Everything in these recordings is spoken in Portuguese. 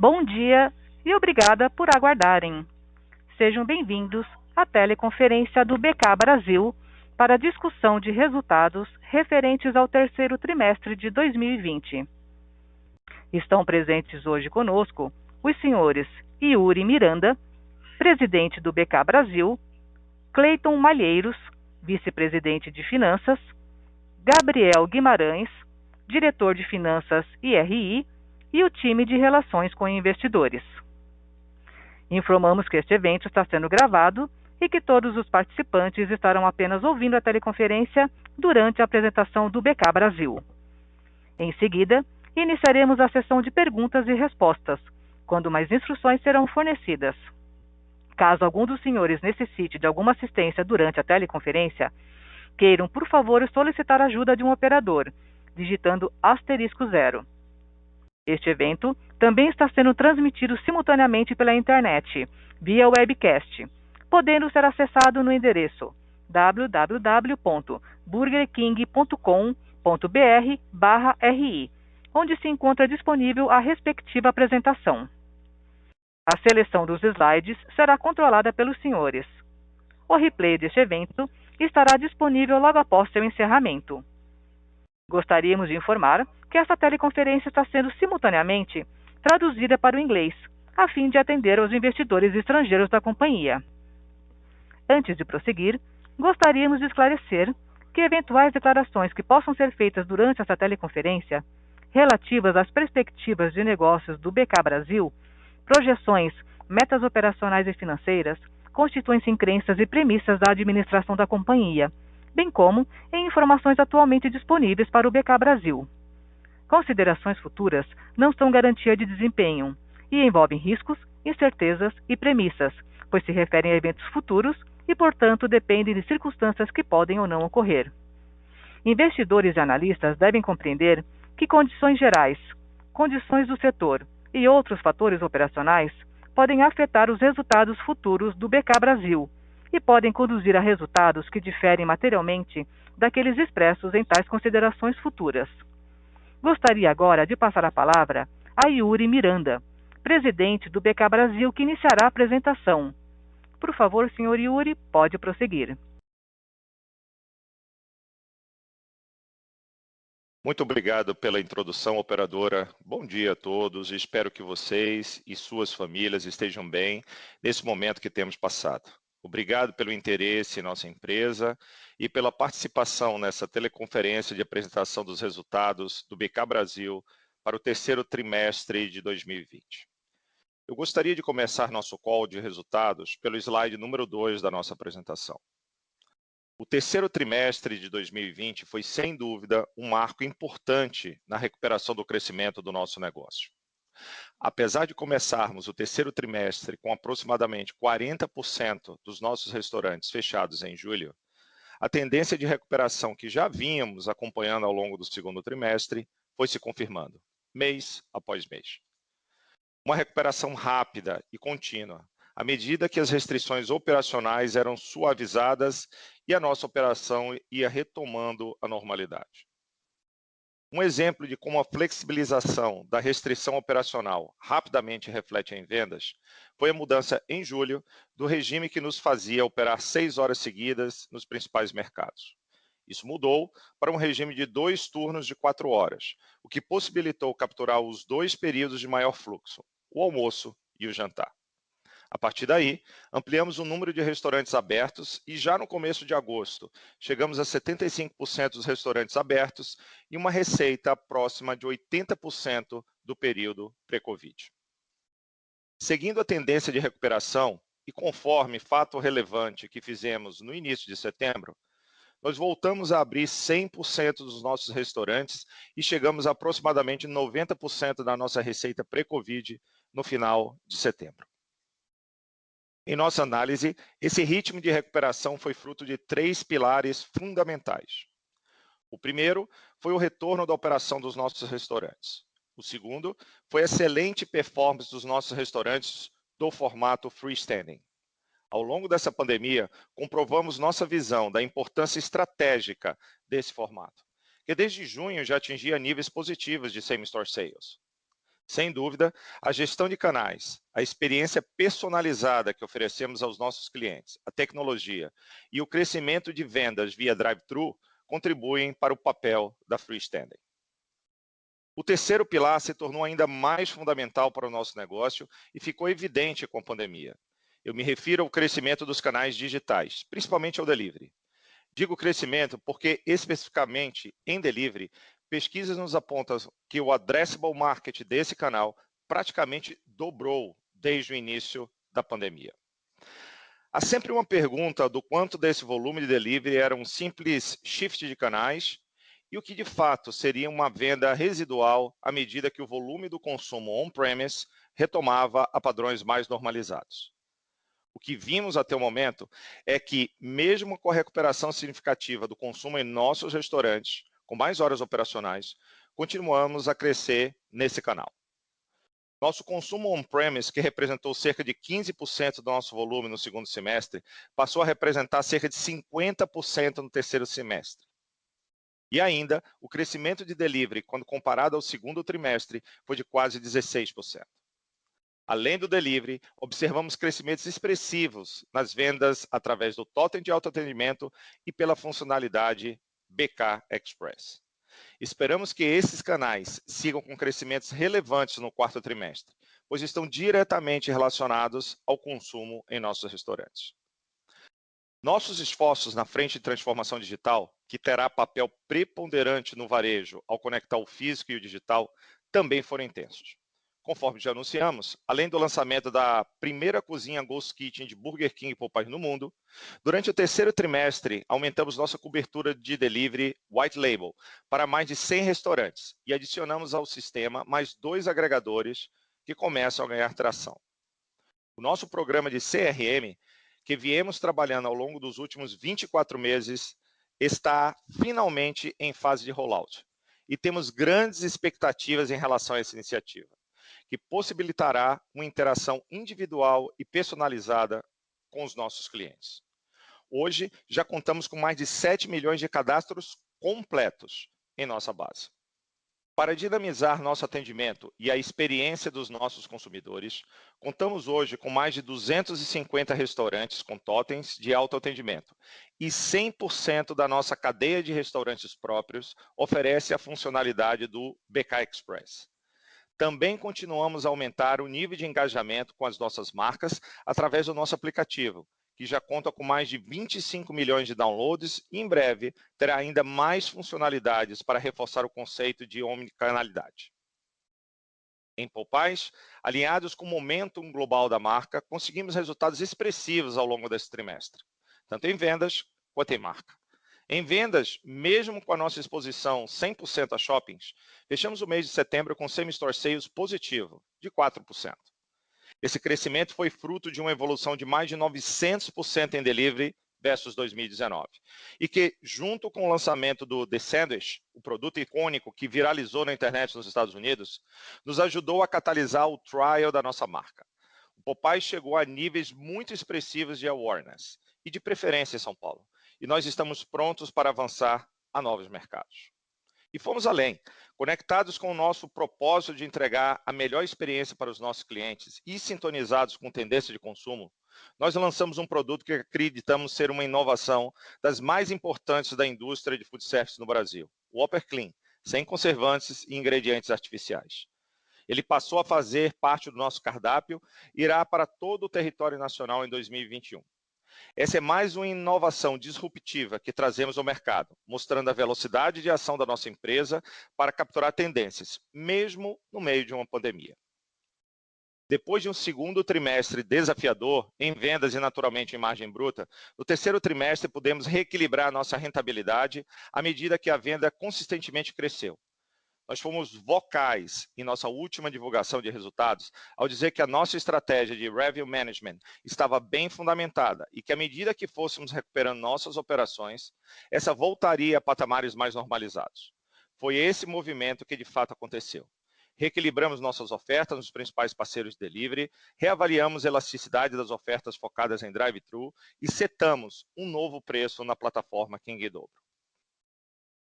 Bom dia e obrigada por aguardarem. Sejam bem-vindos à teleconferência do BK Brasil para a discussão de resultados referentes ao terceiro trimestre de 2020. Estão presentes hoje conosco os senhores Yuri Miranda, presidente do BK Brasil, Cleiton Malheiros, vice-presidente de Finanças, Gabriel Guimarães, diretor de Finanças e RI, e o time de Relações com Investidores. Informamos que este evento está sendo gravado e que todos os participantes estarão apenas ouvindo a teleconferência durante a apresentação do BK Brasil. Em seguida, iniciaremos a sessão de perguntas e respostas, quando mais instruções serão fornecidas. Caso algum dos senhores necessite de alguma assistência durante a teleconferência, queiram, por favor, solicitar a ajuda de um operador, digitando *0. Este evento também está sendo transmitido simultaneamente pela internet, via webcast, podendo ser acessado no endereço www.burgerking.com.br/ri, onde se encontra disponível a respectiva apresentação. A seleção dos slides será controlada pelos senhores. O replay deste evento estará disponível logo após seu encerramento. Gostaríamos de informar que esta teleconferência está sendo simultaneamente traduzida para o inglês, a fim de atender aos investidores estrangeiros da companhia. Antes de prosseguir, gostaríamos de esclarecer que eventuais declarações que possam ser feitas durante esta teleconferência, relativas às perspectivas de negócios do BK Brasil, projeções, metas operacionais e financeiras, constituem-se em crenças e premissas da administração da companhia, bem como em informações atualmente disponíveis para o BK Brasil. Considerações futuras não são garantia de desempenho e envolvem riscos, incertezas e premissas, pois se referem a eventos futuros e, portanto, dependem de circunstâncias que podem ou não ocorrer. Investidores e analistas devem compreender que condições gerais, condições do setor e outros fatores operacionais podem afetar os resultados futuros do BK Brasil e podem conduzir a resultados que diferem materialmente daqueles expressos em tais considerações futuras. Gostaria agora de passar a palavra a Yuri Miranda, presidente do BK Brasil, que iniciará a apresentação. Por favor, senhor Yuri, pode prosseguir. Muito obrigado pela introdução, operadora. Bom dia a todos. Espero que vocês e suas famílias estejam bem nesse momento que temos passado. Obrigado pelo interesse em nossa empresa e pela participação nessa teleconferência de apresentação dos resultados do BK Brasil para o terceiro trimestre de 2020. Eu gostaria de começar nosso call de resultados pelo slide número 2 da nossa apresentação. O terceiro trimestre de 2020 foi, sem dúvida, um marco importante na recuperação do crescimento do nosso negócio. Apesar de começarmos o terceiro trimestre com aproximadamente 40% dos nossos restaurantes fechados em julho, a tendência de recuperação que já vínhamos acompanhando ao longo do segundo trimestre foi se confirmando, mês após mês. Uma recuperação rápida e contínua, à medida que as restrições operacionais eram suavizadas e a nossa operação ia retomando a normalidade. Um exemplo de como a flexibilização da restrição operacional rapidamente reflete em vendas foi a mudança em julho do regime que nos fazia operar 6 horas seguidas nos principais mercados. Isso mudou para um regime de 2 turnos de 4 horas, o que possibilitou capturar os 2 períodos de maior fluxo, o almoço e o jantar. A partir daí, ampliamos o número de restaurantes abertos e já no começo de agosto, chegamos a 75% dos restaurantes abertos e uma receita próxima de 80% do período pré-Covid. Seguindo a tendência de recuperação e conforme fato relevante que fizemos no início de setembro, nós voltamos a abrir 100% dos nossos restaurantes e chegamos a aproximadamente 90% da nossa receita pré-Covid no final de setembro. Em nossa análise, esse ritmo de recuperação foi fruto de 3 pilares fundamentais. O primeiro foi o retorno da operação dos nossos restaurantes. O segundo foi a excelente performance dos nossos restaurantes do formato freestanding. Ao longo dessa pandemia, comprovamos nossa visão da importância estratégica desse formato, que desde junho já atingia níveis positivos de same-store sales. Sem dúvida, a gestão de canais, a experiência personalizada que oferecemos aos nossos clientes, a tecnologia e o crescimento de vendas via drive-thru contribuem para o papel da freestanding. O terceiro pilar se tornou ainda mais fundamental para o nosso negócio e ficou evidente com a pandemia. Eu me refiro ao crescimento dos canais digitais, principalmente ao delivery. Digo crescimento porque, especificamente em delivery, pesquisas nos apontam que o addressable market desse canal praticamente dobrou desde o início da pandemia. Há sempre uma pergunta do quanto desse volume de delivery era um simples shift de canais e o que de fato seria uma venda residual à medida que o volume do consumo on-premise retomava a padrões mais normalizados. O que vimos até o momento é que, mesmo com a recuperação significativa do consumo em nossos restaurantes, com mais horas operacionais, continuamos a crescer nesse canal. Nosso consumo on-premise, que representou cerca de 15% do nosso volume no segundo semestre, passou a representar cerca de 50% no terceiro semestre. E ainda, o crescimento de delivery, quando comparado ao segundo trimestre, foi de quase 16%. Além do delivery, observamos crescimentos expressivos nas vendas através do totem de autoatendimento e pela funcionalidade BK Express. Esperamos que esses canais sigam com crescimentos relevantes no quarto trimestre, pois estão diretamente relacionados ao consumo em nossos restaurantes. Nossos esforços na frente de transformação digital, que terá papel preponderante no varejo ao conectar o físico e o digital, também foram intensos. Conforme já anunciamos, além do lançamento da primeira cozinha Ghost Kitchen de Burger King e Popeyes no mundo, durante o terceiro trimestre, aumentamos nossa cobertura de delivery White Label para mais de 100 restaurantes e adicionamos ao sistema mais 2 agregadores que começam a ganhar tração. O nosso programa de CRM, que viemos trabalhando ao longo dos últimos 24 meses, está finalmente em fase de rollout e temos grandes expectativas em relação a essa iniciativa, que possibilitará uma interação individual e personalizada com os nossos clientes. Hoje, já contamos com mais de 7 milhões de cadastros completos em nossa base. Para dinamizar nosso atendimento e a experiência dos nossos consumidores, contamos hoje com mais de 250 restaurantes com totens de autoatendimento e 100% da nossa cadeia de restaurantes próprios oferece a funcionalidade do BK Express. Também continuamos a aumentar o nível de engajamento com as nossas marcas através do nosso aplicativo, que já conta com mais de 25 milhões de downloads e, em breve, terá ainda mais funcionalidades para reforçar o conceito de omnicanalidade. Em Popeyes, alinhados com o momentum global da marca, conseguimos resultados expressivos ao longo desse trimestre, tanto em vendas quanto em marca. Em vendas, mesmo com a nossa exposição 100% a shoppings, fechamos o mês de setembro com same-store sales positivo, de 4%. Esse crescimento foi fruto de uma evolução de mais de 900% em delivery versus 2019. E que, junto com o lançamento do The Sandwich, o produto icônico que viralizou na internet nos Estados Unidos, nos ajudou a catalisar o trial da nossa marca. O Popeyes chegou a níveis muito expressivos de awareness e de preferência em São Paulo. E nós estamos prontos para avançar a novos mercados. E fomos além, conectados com o nosso propósito de entregar a melhor experiência para os nossos clientes e sintonizados com tendência de consumo, nós lançamos um produto que acreditamos ser uma inovação das mais importantes da indústria de food service no Brasil, o Whopper Clean, sem conservantes e ingredientes artificiais. Ele passou a fazer parte do nosso cardápio e irá para todo o território nacional em 2021. Essa é mais uma inovação disruptiva que trazemos ao mercado, mostrando a velocidade de ação da nossa empresa para capturar tendências, mesmo no meio de uma pandemia. Depois de um segundo trimestre desafiador, em vendas e naturalmente em margem bruta, no terceiro trimestre pudemos reequilibrar nossa rentabilidade à medida que a venda consistentemente cresceu. Nós fomos vocais em nossa última divulgação de resultados ao dizer que a nossa estratégia de revenue management estava bem fundamentada e que à medida que fôssemos recuperando nossas operações, essa voltaria a patamares mais normalizados. Foi esse movimento que de fato aconteceu. Reequilibramos nossas ofertas nos principais parceiros de delivery, reavaliamos a elasticidade das ofertas focadas em drive-thru e setamos um novo preço na plataforma King Dobro.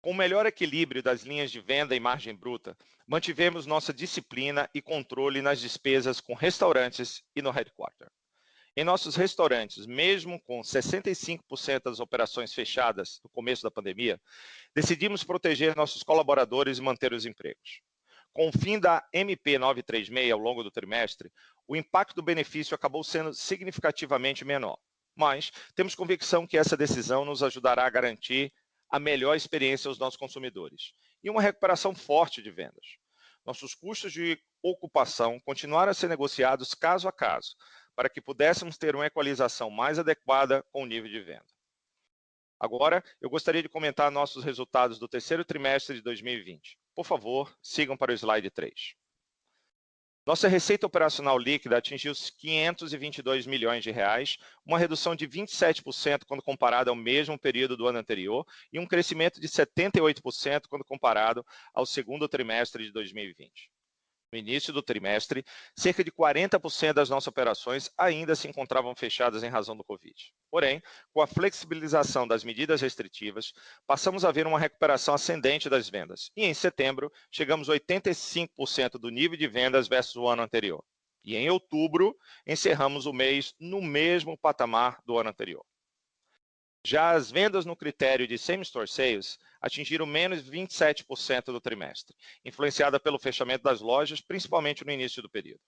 Com o melhor equilíbrio das linhas de venda e margem bruta, mantivemos nossa disciplina e controle nas despesas com restaurantes e no headquarter. Em nossos restaurantes, mesmo com 65% das operações fechadas no começo da pandemia, decidimos proteger nossos colaboradores e manter os empregos. Com o fim da MP 936 ao longo do trimestre, o impacto do benefício acabou sendo significativamente menor, mas temos convicção que essa decisão nos ajudará a garantir a melhor experiência aos nossos consumidores e uma recuperação forte de vendas. Nossos custos de ocupação continuaram a ser negociados caso a caso, para que pudéssemos ter uma equalização mais adequada com o nível de venda. Agora, eu gostaria de comentar nossos resultados do terceiro trimestre de 2020. Por favor, sigam para o slide 3. Nossa receita operacional líquida atingiu os 522 milhões de reais, uma redução de 27% quando comparado ao mesmo período do ano anterior e um crescimento de 78% quando comparado ao segundo trimestre de 2020. No início do trimestre, cerca de 40% das nossas operações ainda se encontravam fechadas em razão do Covid. Porém, com a flexibilização das medidas restritivas, passamos a ver uma recuperação ascendente das vendas. E em setembro, chegamos a 85% do nível de vendas versus o ano anterior. E em outubro, encerramos o mês no mesmo patamar do ano anterior. Já as vendas no critério de same-store sales atingiram menos 27% do trimestre, influenciada pelo fechamento das lojas, principalmente no início do período.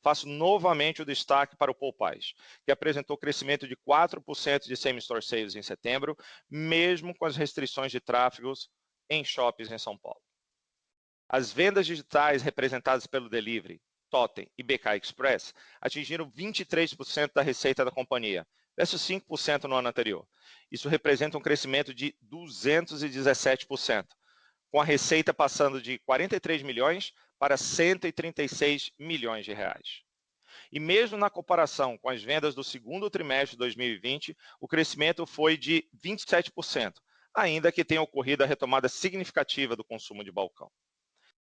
Faço novamente o destaque para o Popeyes, que apresentou crescimento de 4% de same-store sales em setembro, mesmo com as restrições de tráfego em shoppings em São Paulo. As vendas digitais representadas pelo Delivery, Totem e BK Express atingiram 23% da receita da companhia, versus 5% no ano anterior. Isso representa um crescimento de 217%, com a receita passando de 43 milhões para 136 milhões de reais. E mesmo na comparação com as vendas do segundo trimestre de 2020, o crescimento foi de 27%, ainda que tenha ocorrido a retomada significativa do consumo de balcão.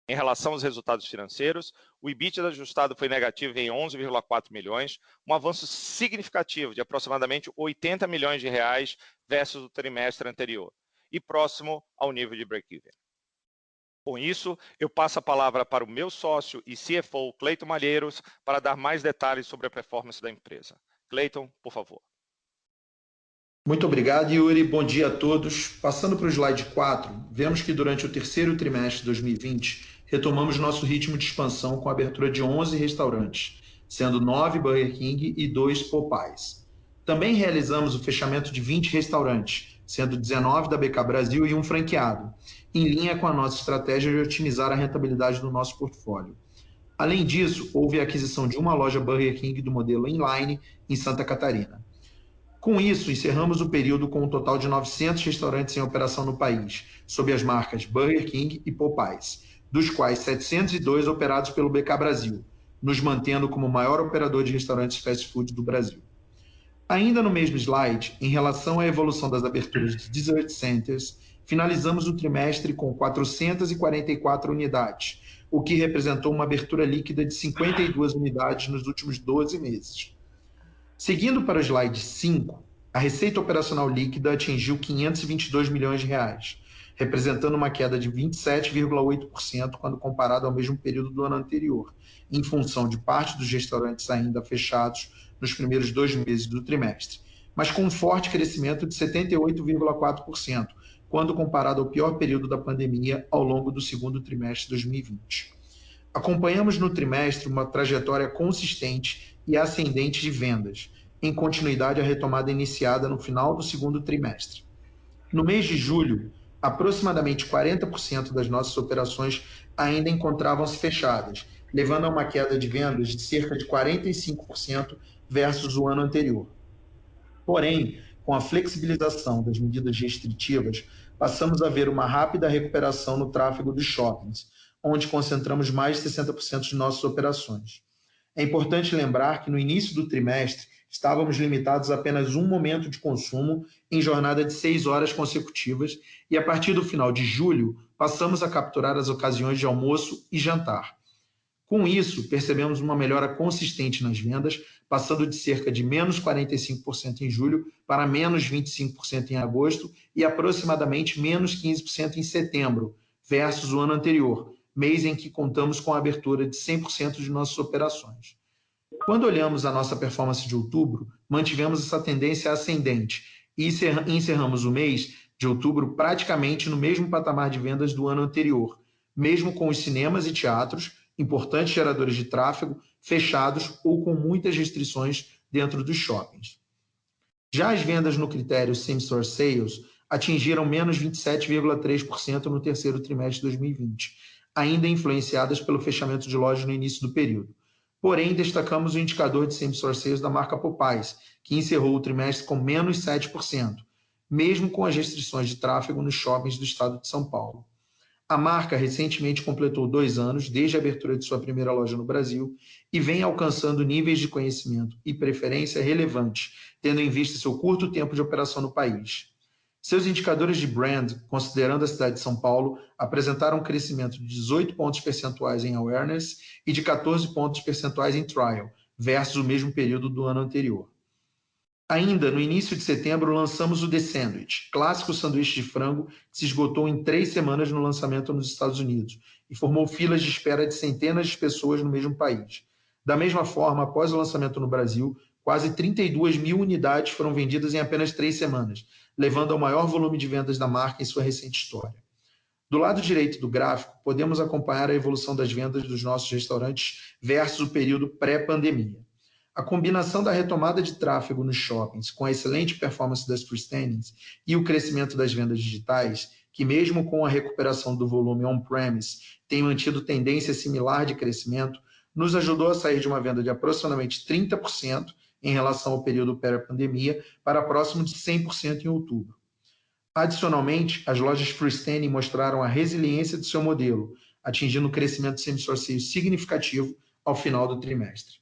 Em relação aos resultados financeiros, o EBITDA ajustado foi negativo em 11,4 milhões, um avanço significativo de aproximadamente 80 milhões de reais versus o trimestre anterior, e próximo ao nível de break-even. Com isso, eu passo a palavra para o meu sócio e CFO, Cleiton Malheiros, para dar mais detalhes sobre a performance da empresa. Cleiton, por favor. Muito obrigado, Yuri. Bom dia a todos. Passando para o slide 4, vemos que durante o terceiro trimestre de 2020, retomamos nosso ritmo de expansão com a abertura de 11 restaurantes, sendo 9 Burger King e 2 Popeyes. Também realizamos o fechamento de 20 restaurantes, sendo 19 da BK Brasil e um franqueado, em linha com a nossa estratégia de otimizar a rentabilidade do nosso portfólio. Além disso, houve a aquisição de uma loja Burger King do modelo inline em Santa Catarina. Com isso, encerramos o período com um total de 900 restaurantes em operação no país, sob as marcas Burger King e Popeyes, dos quais 702 operados pelo BK Brasil, nos mantendo como o maior operador de restaurantes fast food do Brasil. Ainda no mesmo slide, em relação à evolução das aberturas de dessert centers, finalizamos o trimestre com 444 unidades, o que representou uma abertura líquida de 52 unidades nos últimos 12 meses. Seguindo para o slide 5, a receita operacional líquida atingiu 522 milhões de reais, representando uma queda de 27,8% quando comparado ao mesmo período do ano anterior, em função de parte dos restaurantes ainda fechados nos primeiros 2 meses do trimestre, mas com um forte crescimento de 78,4%, quando comparado ao pior período da pandemia ao longo do segundo trimestre de 2020. Acompanhamos no trimestre uma trajetória consistente e ascendente de vendas, em continuidade à retomada iniciada no final do segundo trimestre. No mês de julho, aproximadamente 40% das nossas operações ainda encontravam-se fechadas, levando a uma queda de vendas de cerca de 45% versus o ano anterior. Porém, com a flexibilização das medidas restritivas, passamos a ver uma rápida recuperação no tráfego dos shoppings, onde concentramos mais de 60% de nossas operações. É importante lembrar que no início do trimestre estávamos limitados a apenas um momento de consumo em jornada de 6 horas consecutivas e a partir do final de julho passamos a capturar as ocasiões de almoço e jantar. Com isso, percebemos uma melhora consistente nas vendas, passando de cerca de menos 45% em julho para menos 25% em agosto e aproximadamente menos 15% em setembro, versus o ano anterior, mês em que contamos com a abertura de 100% de nossas operações. Quando olhamos a nossa performance de outubro, mantivemos essa tendência ascendente e encerramos o mês de outubro praticamente no mesmo patamar de vendas do ano anterior, mesmo com os cinemas e teatros, importantes geradores de tráfego, fechados ou com muitas restrições dentro dos shoppings. Já as vendas no critério Same Store Sales atingiram menos 27,3% no terceiro trimestre de 2020, ainda influenciadas pelo fechamento de lojas no início do período. Porém, destacamos o indicador de Same Store Sales da marca Popeyes, que encerrou o trimestre com menos 7%, mesmo com as restrições de tráfego nos shoppings do estado de São Paulo. A marca recentemente completou 2 anos desde a abertura de sua primeira loja no Brasil e vem alcançando níveis de conhecimento e preferência relevantes, tendo em vista seu curto tempo de operação no país. Seus indicadores de brand, considerando a cidade de São Paulo, apresentaram um crescimento de 18 pontos percentuais em awareness e de 14 pontos percentuais em trial, versus o mesmo período do ano anterior. Ainda no início de setembro, lançamos o The Sandwich, clássico sanduíche de frango que se esgotou em 3 semanas no lançamento nos Estados Unidos e formou filas de espera de centenas de pessoas no mesmo país. Da mesma forma, após o lançamento no Brasil, quase 32 mil unidades foram vendidas em apenas 3 semanas, levando ao maior volume de vendas da marca em sua recente história. Do lado direito do gráfico, podemos acompanhar a evolução das vendas dos nossos restaurantes versus o período pré-pandemia. A combinação da retomada de tráfego nos shoppings com a excelente performance das freestandings e o crescimento das vendas digitais, que mesmo com a recuperação do volume on-premise tem mantido tendência similar de crescimento, nos ajudou a sair de uma venda de aproximadamente 30% em relação ao período pré-pandemia para próximo de 100% em outubro. Adicionalmente, as lojas freestanding mostraram a resiliência do seu modelo, atingindo um crescimento same-store sales significativo ao final do trimestre.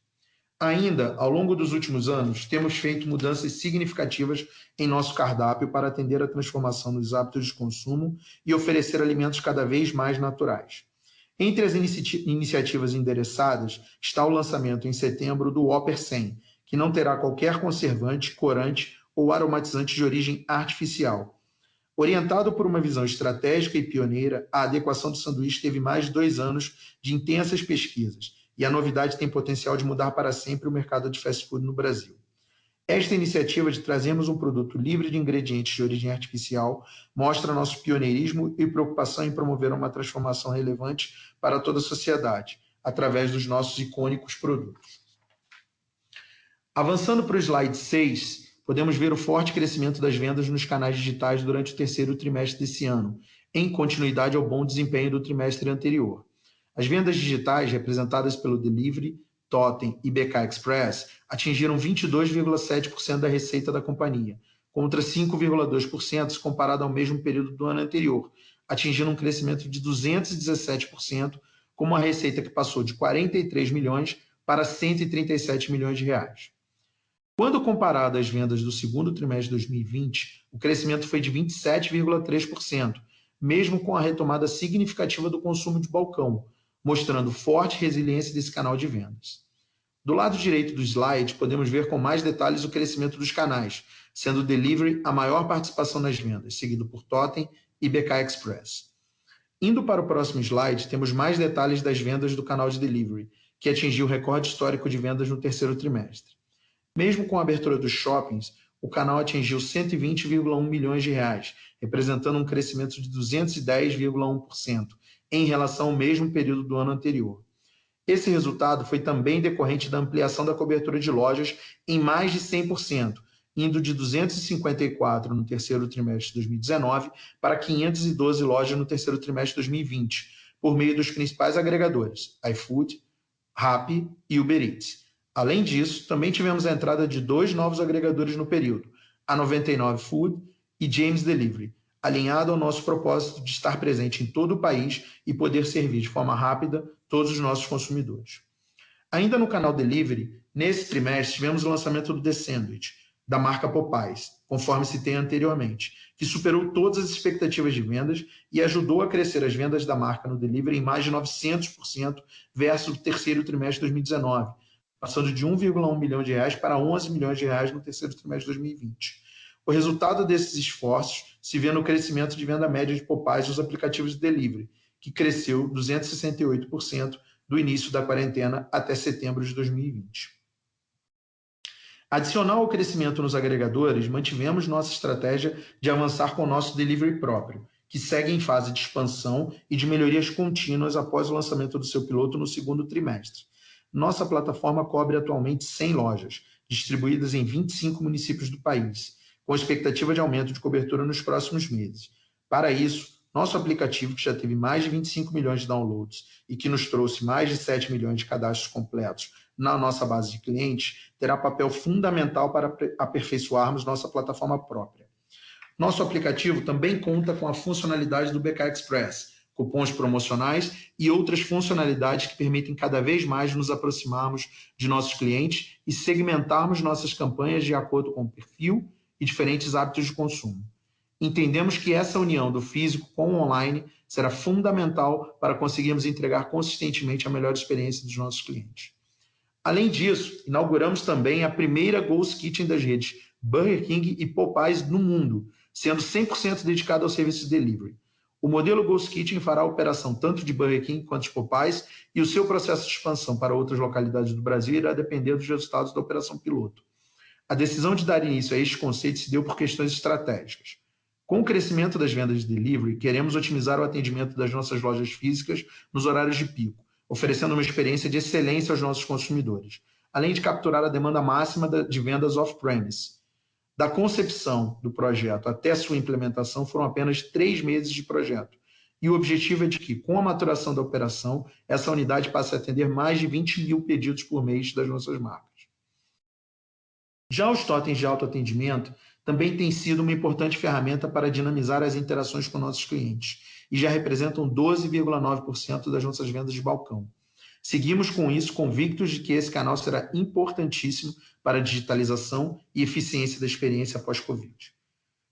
Ainda, ao longo dos últimos anos, temos feito mudanças significativas em nosso cardápio para atender à transformação nos hábitos de consumo e oferecer alimentos cada vez mais naturais. Entre as iniciativas endereçadas está o lançamento em setembro do Whopper 100, que não terá qualquer conservante, corante ou aromatizante de origem artificial. Orientado por uma visão estratégica e pioneira, a adequação do sanduíche teve mais de 2 anos de intensas pesquisas, e a novidade tem potencial de mudar para sempre o mercado de fast food no Brasil. Esta iniciativa de trazermos um produto livre de ingredientes de origem artificial mostra nosso pioneirismo e preocupação em promover uma transformação relevante para toda a sociedade, através dos nossos icônicos produtos. Avançando para o slide 6, podemos ver o forte crescimento das vendas nos canais digitais durante o terceiro trimestre desse ano, em continuidade ao bom desempenho do trimestre anterior. As vendas digitais, representadas pelo Delivery, Totem e BK Express, atingiram 22,7% da receita da companhia, contra 5,2% se comparado ao mesmo período do ano anterior, atingindo um crescimento de 217%, com uma receita que passou de 43 milhões para 137 milhões de reais. Quando comparado às vendas do segundo trimestre de 2020, o crescimento foi de 27,3%, mesmo com a retomada significativa do consumo de balcão, mostrando forte resiliência desse canal de vendas. Do lado direito do slide, podemos ver com mais detalhes o crescimento dos canais, sendo o Delivery a maior participação nas vendas, seguido por Totem e BK Express. Indo para o próximo slide, temos mais detalhes das vendas do canal de Delivery, que atingiu o recorde histórico de vendas no terceiro trimestre. Mesmo com a abertura dos shoppings, o canal atingiu 120,1 milhões de reais, representando um crescimento de 210,1% em relação ao mesmo período do ano anterior. Esse resultado foi também decorrente da ampliação da cobertura de lojas em mais de 100%, indo de 254 no terceiro trimestre de 2019 para 512 lojas no terceiro trimestre de 2020, por meio dos principais agregadores, iFood, Rappi e Uber Eats. Além disso, também tivemos a entrada de 2 novos agregadores no período, a 99 Food e James Delivery, alinhado ao nosso propósito de estar presente em todo o país e poder servir de forma rápida todos os nossos consumidores. Ainda no canal Delivery, nesse trimestre tivemos o lançamento do The Sandwich, da marca Popeyes, conforme citei anteriormente, que superou todas as expectativas de vendas e ajudou a crescer as vendas da marca no delivery em mais de 900% versus o terceiro trimestre de 2019, passando de 1,1 milhão de reais para 11 milhões de reais no terceiro trimestre de 2020. O resultado desses esforços se vê no crescimento de venda média de Popeyes nos aplicativos de delivery, que cresceu 268% do início da quarentena até setembro de 2020. Adicional ao crescimento nos agregadores, mantivemos nossa estratégia de avançar com o nosso delivery próprio, que segue em fase de expansão e de melhorias contínuas após o lançamento do seu piloto no segundo trimestre. Nossa plataforma cobre atualmente 100 lojas, distribuídas em 25 municípios do país, com expectativa de aumento de cobertura nos próximos meses. Para isso, nosso aplicativo, que já teve mais de 25 milhões de downloads e que nos trouxe mais de 7 milhões de cadastros completos na nossa base de clientes, terá papel fundamental para aperfeiçoarmos nossa plataforma própria. Nosso aplicativo também conta com a funcionalidade do BK Express, cupons promocionais e outras funcionalidades que permitem cada vez mais nos aproximarmos de nossos clientes e segmentarmos nossas campanhas de acordo com o perfil e diferentes hábitos de consumo. Entendemos que essa união do físico com o online será fundamental para conseguirmos entregar consistentemente a melhor experiência dos nossos clientes. Além disso, inauguramos também a primeira Ghost Kitchen das redes Burger King e Popeyes no mundo, sendo 100% dedicada ao serviço de delivery. O modelo Ghost Kitchen fará a operação tanto de Burger King quanto de Popeyes e o seu processo de expansão para outras localidades do Brasil irá depender dos resultados da operação piloto. A decisão de dar início a este conceito se deu por questões estratégicas. Com o crescimento das vendas de delivery, queremos otimizar o atendimento das nossas lojas físicas nos horários de pico, oferecendo uma experiência de excelência aos nossos consumidores, além de capturar a demanda máxima de vendas off-premise. Da concepção do projeto até sua implementação foram apenas 3 meses de projeto, e o objetivo é de que, com a maturação da operação, essa unidade passe a atender mais de 20 mil pedidos por mês das nossas marcas. Já os totens de autoatendimento também têm sido uma importante ferramenta para dinamizar as interações com nossos clientes e já representam 12,9% das nossas vendas de balcão. Seguimos com isso convictos de que esse canal será importantíssimo para a digitalização e eficiência da experiência pós-Covid.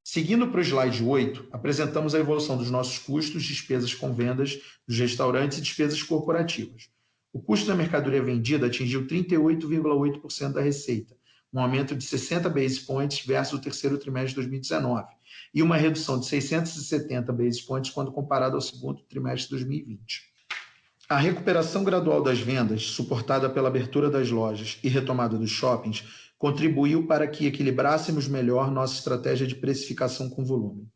Seguindo para o slide 8, apresentamos a evolução dos nossos custos, despesas com vendas dos restaurantes e despesas corporativas. O custo da mercadoria vendida atingiu 38,8% da receita, um aumento de 60 basis points versus o terceiro trimestre de 2019, e uma redução de 670 basis points quando comparado ao segundo trimestre de 2020. A recuperação gradual das vendas, suportada pela abertura das lojas e retomada dos shoppings, contribuiu para que equilibrássemos melhor nossa estratégia de precificação com volume.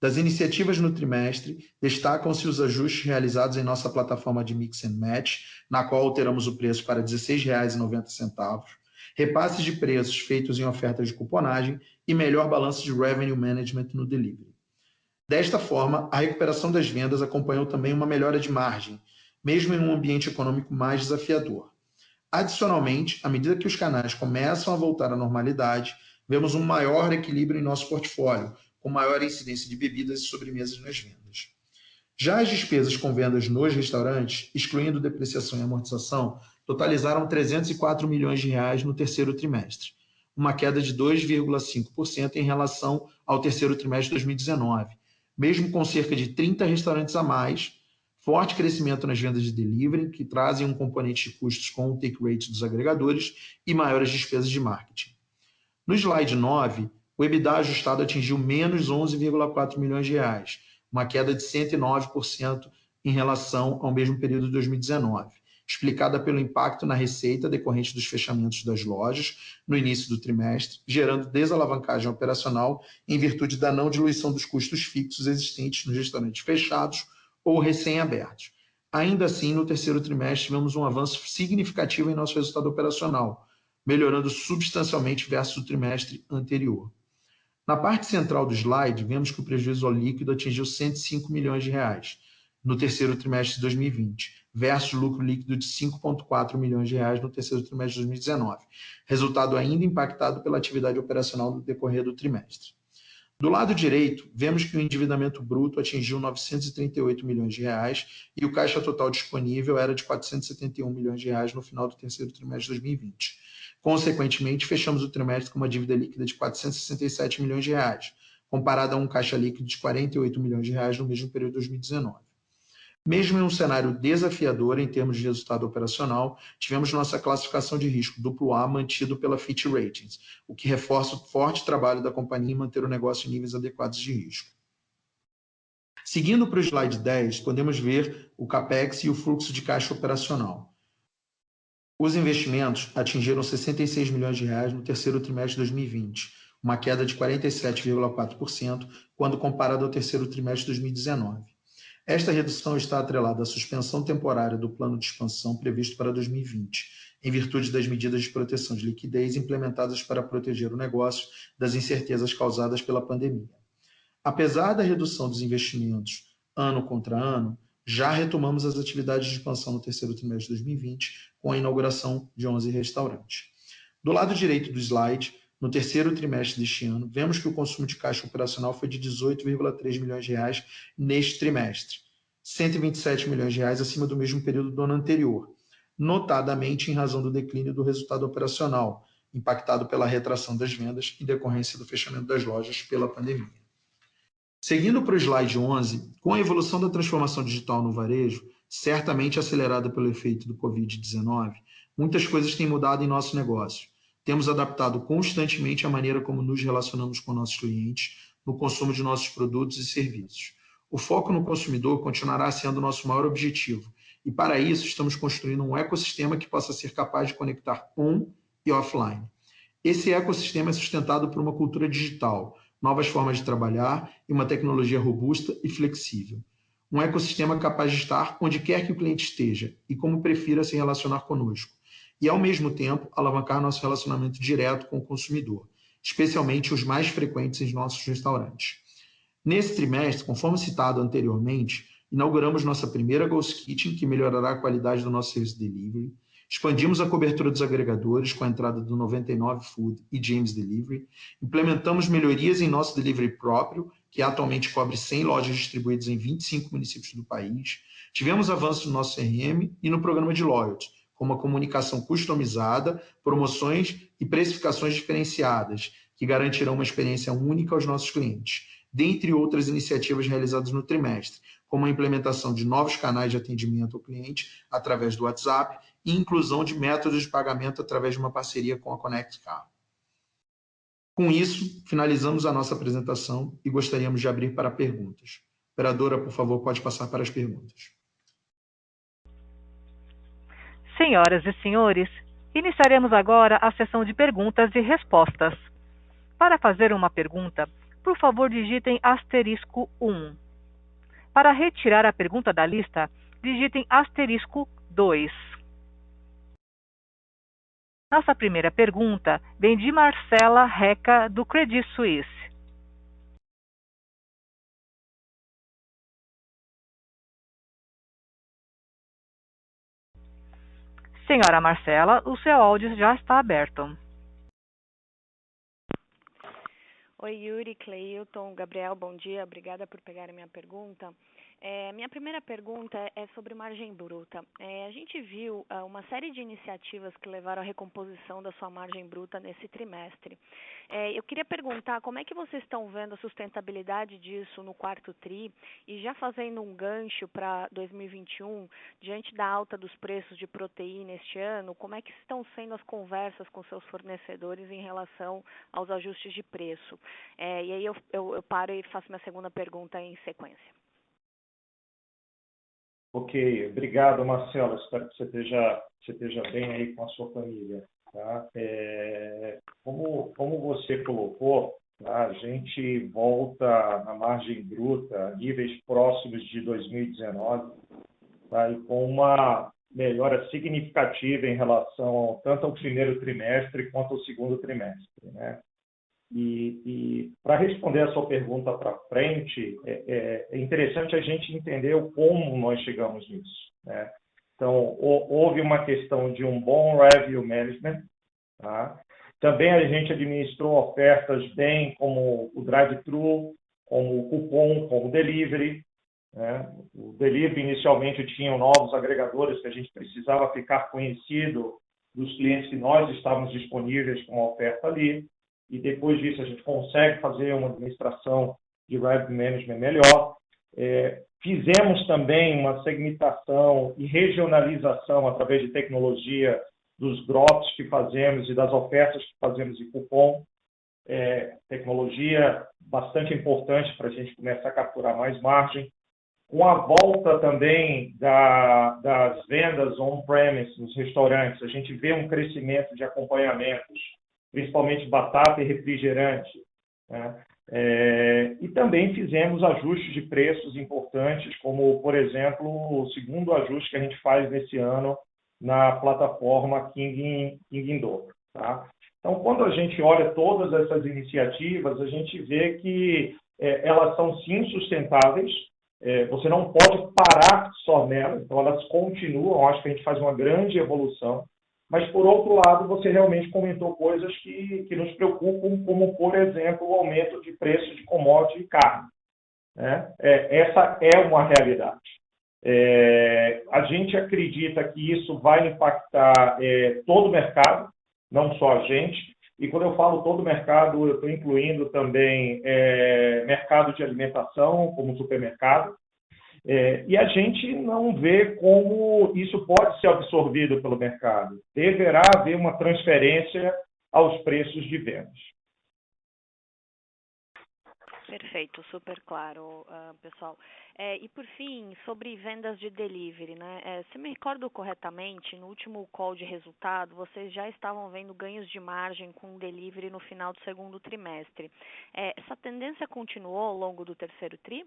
Das iniciativas no trimestre, destacam-se os ajustes realizados em nossa plataforma de Mix and Match, na qual alteramos o preço para R$ 16,90, repasses de preços feitos em ofertas de cuponagem e melhor balanço de revenue management no delivery. Desta forma, a recuperação das vendas acompanhou também uma melhora de margem, mesmo em um ambiente econômico mais desafiador. Adicionalmente, à medida que os canais começam a voltar à normalidade, vemos um maior equilíbrio em nosso portfólio, com maior incidência de bebidas e sobremesas nas vendas. Já as despesas com vendas nos restaurantes, excluindo depreciação e amortização, totalizaram 304 milhões de reais no terceiro trimestre, uma queda de 2,5% em relação ao terceiro trimestre de 2019, mesmo com cerca de 30 restaurantes a mais, forte crescimento nas vendas de delivery, que trazem um componente de custos com o take rate dos agregadores e maiores despesas de marketing. No slide 9, o EBITDA ajustado atingiu menos 11,4 milhões de reais, uma queda de 109% em relação ao mesmo período de 2019, explicada pelo impacto na receita decorrente dos fechamentos das lojas no início do trimestre, gerando desalavancagem operacional em virtude da não diluição dos custos fixos existentes nos restaurantes fechados ou recém-abertos. Ainda assim, no terceiro trimestre, tivemos um avanço significativo em nosso resultado operacional, melhorando substancialmente versus o trimestre anterior. Na parte central do slide, vemos que o prejuízo líquido atingiu 105 milhões de reais no terceiro trimestre de 2020, versus lucro líquido de 5,4 milhões de reais no terceiro trimestre de 2019, resultado ainda impactado pela atividade operacional no decorrer do trimestre. Do lado direito, vemos que o endividamento bruto atingiu R$ 938 milhões e o caixa total disponível era de R$ 471 milhões no final do terceiro trimestre de 2020. Consequentemente, fechamos o trimestre com uma dívida líquida de R$ 467 milhões, comparada a um caixa líquido de R$ 48 milhões no mesmo período de 2019. Mesmo em um cenário desafiador em termos de resultado operacional, tivemos nossa classificação de risco AA mantido pela Fitch Ratings, o que reforça o forte trabalho da companhia em manter o negócio em níveis adequados de risco. Seguindo para o slide 10, podemos ver o CAPEX e o fluxo de caixa operacional. Os investimentos atingiram R$ 66 milhões no terceiro trimestre de 2020, uma queda de 47,4% quando comparado ao terceiro trimestre de 2019. Esta redução está atrelada à suspensão temporária do plano de expansão previsto para 2020, em virtude das medidas de proteção de liquidez implementadas para proteger o negócio das incertezas causadas pela pandemia. Apesar da redução dos investimentos ano contra ano, já retomamos as atividades de expansão no terceiro trimestre de 2020, com a inauguração de 11 restaurantes. Do lado direito do slide, no terceiro trimestre deste ano, vemos que o consumo de caixa operacional foi de R$ 18,3 milhões neste trimestre, R$ 127 milhões acima do mesmo período do ano anterior, notadamente em razão do declínio do resultado operacional, impactado pela retração das vendas em decorrência do fechamento das lojas pela pandemia. Seguindo para o slide 11, com a evolução da transformação digital no varejo, certamente acelerada pelo efeito do Covid-19, muitas coisas têm mudado em nosso negócio. Temos adaptado constantemente a maneira como nos relacionamos com nossos clientes no consumo de nossos produtos e serviços. O foco no consumidor continuará sendo nosso maior objetivo, e para isso estamos construindo um ecossistema que possa ser capaz de conectar on e offline. Esse ecossistema é sustentado por uma cultura digital, novas formas de trabalhar e uma tecnologia robusta e flexível. Um ecossistema capaz de estar onde quer que o cliente esteja e como prefira se relacionar conosco, e ao mesmo tempo alavancar nosso relacionamento direto com o consumidor, especialmente os mais frequentes em nossos restaurantes. Nesse trimestre, conforme citado anteriormente, inauguramos nossa primeira Ghost Kitchen, que melhorará a qualidade do nosso serviço de delivery. Expandimos a cobertura dos agregadores com a entrada do 99 Food e James Delivery. Implementamos melhorias em nosso delivery próprio, que atualmente cobre 100 lojas distribuídas em 25 municípios do país. Tivemos avanços no nosso CRM e no programa de loyalty, com uma comunicação customizada, promoções e precificações diferenciadas, que garantirão uma experiência única aos nossos clientes, dentre outras iniciativas realizadas no trimestre, como a implementação de novos canais de atendimento ao cliente através do WhatsApp e inclusão de métodos de pagamento através de uma parceria com a Connect Car. Com isso, finalizamos a nossa apresentação e gostaríamos de abrir para perguntas. Operadora, por favor, pode passar para as perguntas. Senhoras e senhores, iniciaremos agora a sessão de perguntas e respostas. Para fazer uma pergunta, por favor digitem *1. Para retirar a pergunta da lista, digitem *2. Nossa primeira pergunta vem de Marcela Reca, do Credit Suisse. Senhora Marcela, o seu áudio já está aberto. Oi, Yuri, Cleilton, Gabriel, bom dia. Obrigada por pegarem minha pergunta. Minha primeira pergunta é sobre margem bruta. A gente viu uma série de iniciativas que levaram à recomposição da sua margem bruta nesse trimestre. Eu queria perguntar como é que vocês estão vendo a sustentabilidade disso no quarto TRI e já fazendo um gancho para 2021, diante da alta dos preços de proteína este ano, como é que estão sendo as conversas com seus fornecedores em relação aos ajustes de preço? E aí eu paro e faço minha segunda pergunta em sequência. Ok, obrigado, Marcelo. Espero que você esteja bem aí com a sua família. Tá? Como você colocou, tá? A gente volta na margem bruta a níveis próximos de 2019, tá? E com uma melhora significativa em relação tanto ao primeiro trimestre quanto ao segundo trimestre, né? E para responder a sua pergunta para frente, é interessante a gente entender o como nós chegamos nisso, né? Então, houve uma questão de um bom revenue management, tá? Também a gente administrou ofertas bem como o drive-thru, como o cupom, como o delivery. Né? O delivery, inicialmente, tinham novos agregadores que a gente precisava ficar conhecido dos clientes que nós estávamos disponíveis com a oferta ali. E depois disso, a gente consegue fazer uma administração de revenue management melhor. Fizemos também uma segmentação e regionalização através de tecnologia dos drops que fazemos e das ofertas que fazemos de cupom. Tecnologia bastante importante para a gente começar a capturar mais margem. Com a volta também das vendas on-premise nos restaurantes, a gente vê um crescimento de acompanhamentos, principalmente batata e refrigerante. Né? E também fizemos ajustes de preços importantes, como, por exemplo, o segundo ajuste que a gente faz nesse ano na plataforma King in Dobro. Tá? Então, quando a gente olha todas essas iniciativas, a gente vê que elas são, sim, sustentáveis. Você não pode parar só nelas, então elas continuam. Acho que a gente faz uma grande evolução. Mas, por outro lado, você realmente comentou coisas que nos preocupam, como, por exemplo, o aumento de preço de commodity e carne. Né? Essa é uma realidade. A gente acredita que isso vai impactar todo o mercado, não só a gente. E quando eu falo todo o mercado, eu estou incluindo também mercado de alimentação, como supermercado. E a gente não vê como isso pode ser absorvido pelo mercado. Deverá haver uma transferência aos preços de vendas. Perfeito, super claro, pessoal. E por fim, sobre vendas de delivery, né? Se me recordo corretamente, no último call de resultado, vocês já estavam vendo ganhos de margem com delivery no final do segundo trimestre. Essa tendência continuou ao longo do terceiro tri?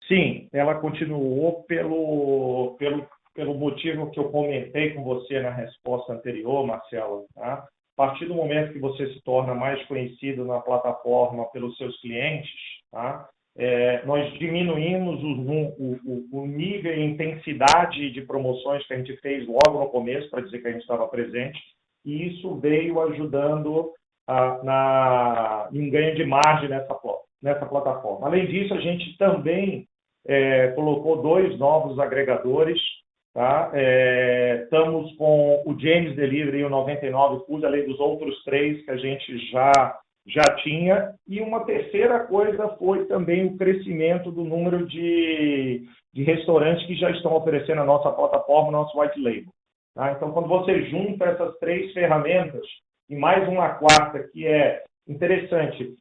Sim, ela continuou pelo motivo que eu comentei com você na resposta anterior, Marcelo. Tá? A partir do momento que você se torna mais conhecido na plataforma pelos seus clientes, tá? Nós diminuímos o nível e intensidade de promoções que a gente fez logo no começo, para dizer que a gente estava presente, e isso veio ajudando em ganho de margem nessa plataforma. Além disso, a gente também colocou 2 novos agregadores. Tá? Estamos com o James Delivery e o 99 Food, além dos outros 3 que a gente já tinha. E uma terceira coisa foi também o crescimento do número de restaurantes que já estão oferecendo a nossa plataforma, nosso white label. Tá? Então, quando você junta essas 3 ferramentas e mais uma quarta, que é interessante,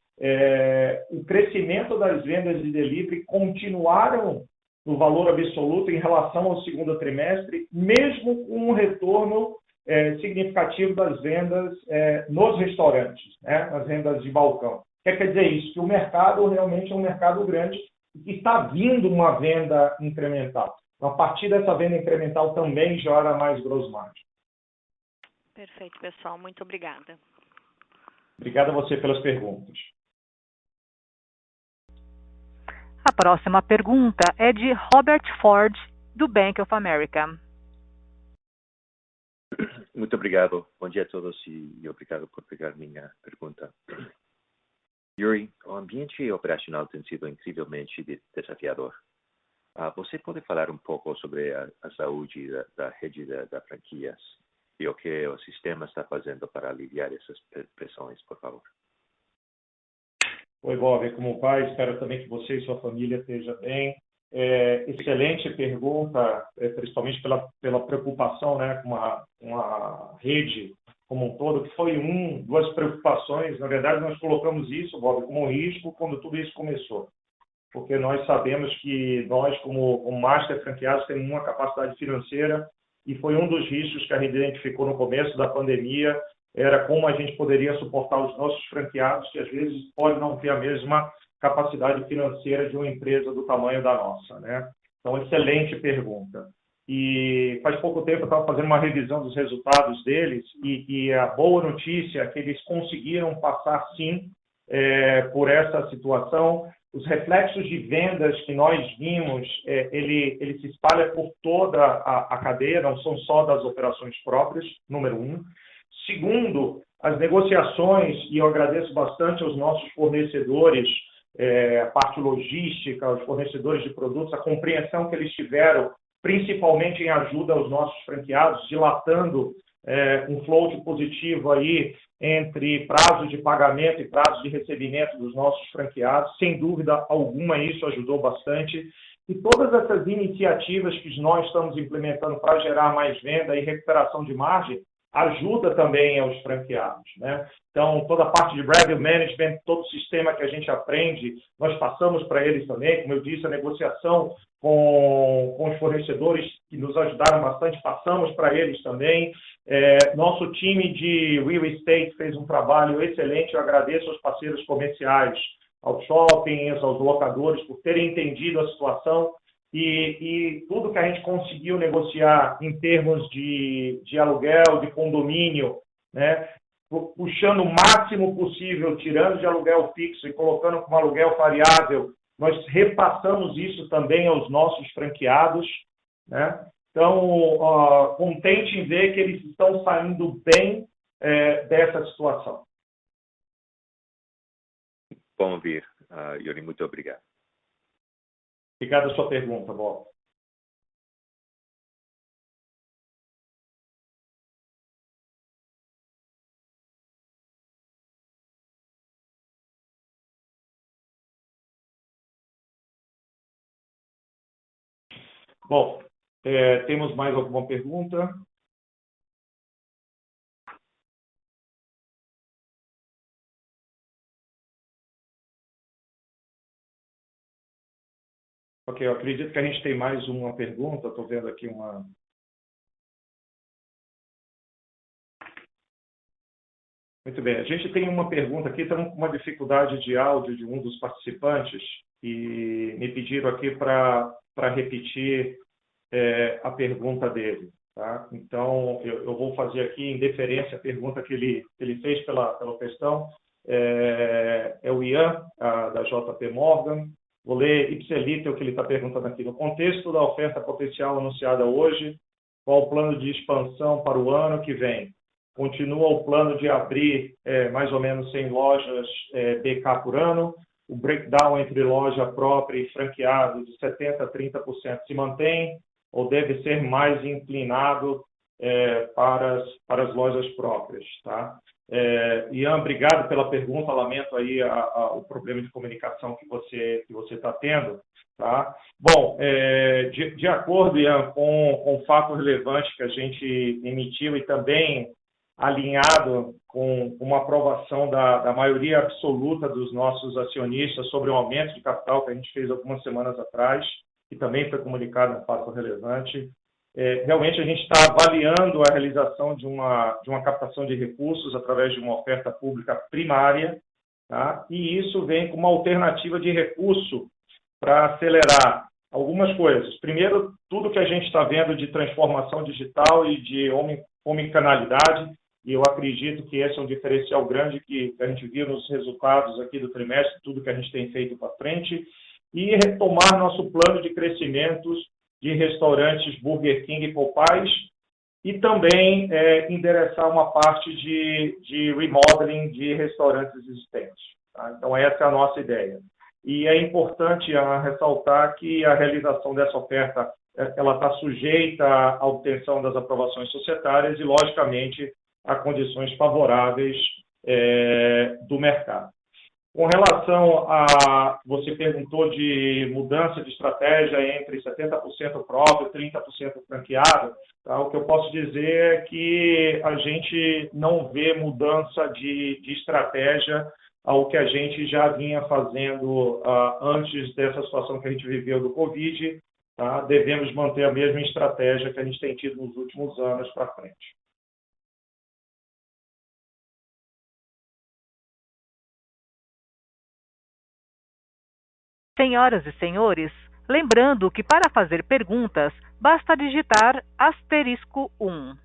o crescimento das vendas de delivery continuaram no valor absoluto em relação ao segundo trimestre, mesmo com um retorno significativo das vendas nos restaurantes, né, nas vendas de balcão. O que quer dizer isso? Que o mercado realmente é um mercado grande e que está vindo uma venda incremental. Então, a partir dessa venda incremental também gera mais gross margin. Perfeito, pessoal. Muito obrigada. Obrigado a você pelas perguntas. A próxima pergunta é de Robert Ford, do Bank of America. Muito obrigado. Bom dia a todos e obrigado por pegar minha pergunta. Yuri, o ambiente operacional tem sido incrivelmente desafiador. Você pode falar um pouco sobre a saúde da rede da franquias e o que o sistema está fazendo para aliviar essas pressões, por favor? Oi, Bob, como vai? Espero também que você e sua família estejam bem. Excelente pergunta, principalmente pela preocupação, né, com a rede como um todo, que foi duas preocupações. Na verdade, nós colocamos isso, Bob, como risco quando tudo isso começou. Porque nós sabemos que nós, como master franqueados, temos uma capacidade financeira e foi um dos riscos que a gente identificou no começo da pandemia, era como a gente poderia suportar os nossos franqueados, que às vezes podem não ter a mesma capacidade financeira de uma empresa do tamanho da nossa, né? Então, excelente pergunta. E faz pouco tempo eu estava fazendo uma revisão dos resultados deles e a boa notícia é que eles conseguiram passar, sim, por essa situação. Os reflexos de vendas que nós vimos, ele se espalha por toda a cadeia, não são só das operações próprias, número 1. Segundo, as negociações, e eu agradeço bastante aos nossos fornecedores, a parte logística, os fornecedores de produtos, a compreensão que eles tiveram, principalmente em ajuda aos nossos franqueados, dilatando um flow positivo aí entre prazos de pagamento e prazos de recebimento dos nossos franqueados. Sem dúvida alguma, isso ajudou bastante. E todas essas iniciativas que nós estamos implementando para gerar mais venda e recuperação de margem, ajuda também aos franqueados, né? Então, toda a parte de revenue management, todo o sistema que a gente aprende, nós passamos para eles também. Como eu disse, a negociação com os fornecedores que nos ajudaram bastante, passamos para eles também. Nosso time de real estate fez um trabalho excelente. Eu agradeço aos parceiros comerciais, aos shoppings, aos locadores, por terem entendido a situação. E tudo que a gente conseguiu negociar em termos de aluguel, de condomínio, né, puxando o máximo possível, tirando de aluguel fixo e colocando como aluguel variável, nós repassamos isso também aos nossos franqueados, né? Então, contente em ver que eles estão saindo bem dessa situação. Bom ouvir, Yuri, muito obrigado. Obrigado a sua pergunta, Bob. Bom, temos mais alguma pergunta? Ok, eu acredito que a gente tem mais uma pergunta. Estou vendo aqui uma... Muito bem, a gente tem uma pergunta aqui, estamos com uma dificuldade de áudio de um dos participantes e me pediram aqui para repetir a pergunta dele. Tá? Então, eu vou fazer aqui em deferência a pergunta que ele fez pela questão. É o Ian, da JP Morgan. Vou ler ipsiliter o que ele está perguntando aqui. No contexto da oferta potencial anunciada hoje, qual o plano de expansão para o ano que vem? Continua o plano de abrir mais ou menos 100 lojas BK por ano? O breakdown entre loja própria e franqueado de 70% a 30% se mantém ou deve ser mais inclinado para as lojas próprias? Tá? Ian, obrigado pela pergunta. Lamento aí o problema de comunicação que você está tendo. Tá? Bom, de acordo, Ian, com o fato relevante que a gente emitiu e também alinhado com uma aprovação da maioria absoluta dos nossos acionistas sobre o aumento de capital que a gente fez algumas semanas atrás, que também foi comunicado no fato relevante. Realmente a gente está avaliando a realização de uma captação de recursos através de uma oferta pública primária, tá? E isso vem como uma alternativa de recurso para acelerar algumas coisas. Primeiro, tudo que a gente está vendo de transformação digital e de omnicanalidade, e eu acredito que esse é um diferencial grande que a gente viu nos resultados aqui do trimestre, tudo que a gente tem feito para frente, e retomar nosso plano de crescimentos de restaurantes Burger King e Popeyes, e também endereçar uma parte de remodeling de restaurantes existentes. Tá? Então, essa é a nossa ideia. E é importante ressaltar que a realização dessa oferta ela está sujeita à obtenção das aprovações societárias e, logicamente, a condições favoráveis do mercado. Com relação a... Você perguntou de mudança de estratégia entre 70% próprio e 30% franqueado. Tá? O que eu posso dizer é que a gente não vê mudança de estratégia ao que a gente já vinha fazendo antes dessa situação que a gente viveu do Covid. Tá? Devemos manter a mesma estratégia que a gente tem tido nos últimos anos para frente. Senhoras e senhores, lembrando que para fazer perguntas, basta digitar *1.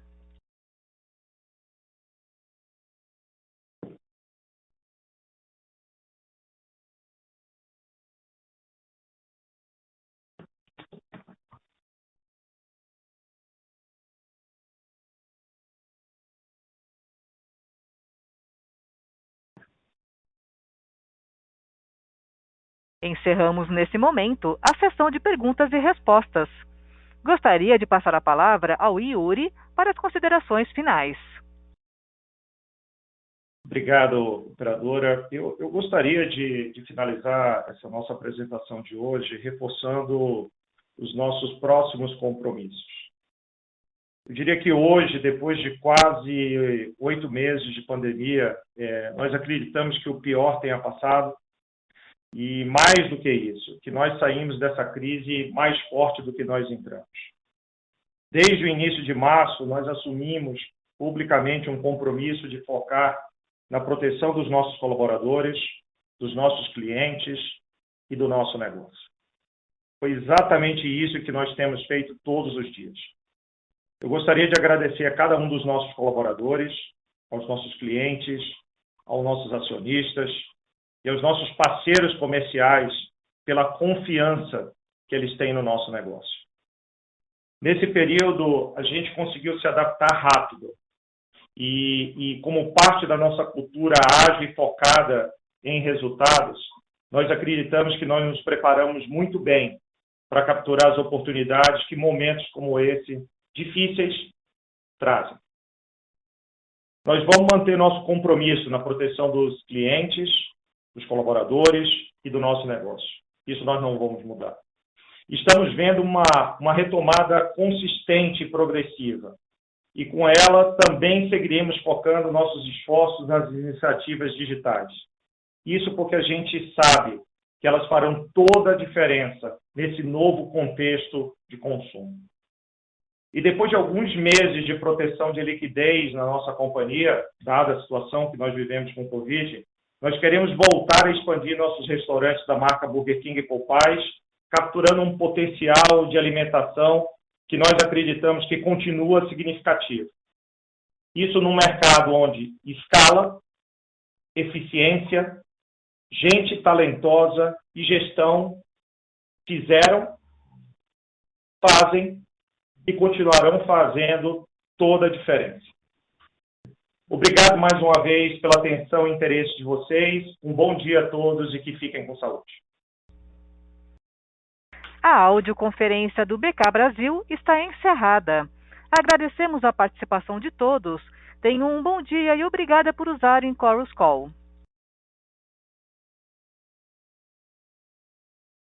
Encerramos nesse momento a sessão de perguntas e respostas. Gostaria de passar a palavra ao Yuri para as considerações finais. Obrigado, operadora. Eu gostaria de finalizar essa nossa apresentação de hoje reforçando os nossos próximos compromissos. Eu diria que hoje, depois de quase 8 meses de pandemia, nós acreditamos que o pior tenha passado e, mais do que isso, que nós saímos dessa crise mais forte do que nós entramos. Desde o início de março, nós assumimos publicamente um compromisso de focar na proteção dos nossos colaboradores, dos nossos clientes e do nosso negócio. Foi exatamente isso que nós temos feito todos os dias. Eu gostaria de agradecer a cada um dos nossos colaboradores, aos nossos clientes, aos nossos acionistas e aos nossos parceiros comerciais pela confiança que eles têm no nosso negócio. Nesse período, a gente conseguiu se adaptar rápido e como parte da nossa cultura ágil e focada em resultados, nós acreditamos que nós nos preparamos muito bem para capturar as oportunidades que momentos como esse, difíceis, trazem. Nós vamos manter nosso compromisso na proteção dos clientes, dos colaboradores e do nosso negócio. Isso nós não vamos mudar. Estamos vendo uma retomada consistente e progressiva. E com ela também seguiremos focando nossos esforços nas iniciativas digitais. Isso porque a gente sabe que elas farão toda a diferença nesse novo contexto de consumo. E depois de alguns meses de proteção de liquidez na nossa companhia, dada a situação que nós vivemos com o Covid, nós queremos voltar a expandir nossos restaurantes da marca Burger King e Popeyes, capturando um potencial de alimentação que nós acreditamos que continua significativo. Isso num mercado onde escala, eficiência, gente talentosa e gestão fizeram, fazem e continuarão fazendo toda a diferença. Obrigado mais uma vez pela atenção e interesse de vocês. Um bom dia a todos e que fiquem com saúde. A audioconferência do BK Brasil está encerrada. Agradecemos a participação de todos. Tenham um bom dia e obrigada por usarem Chorus Call.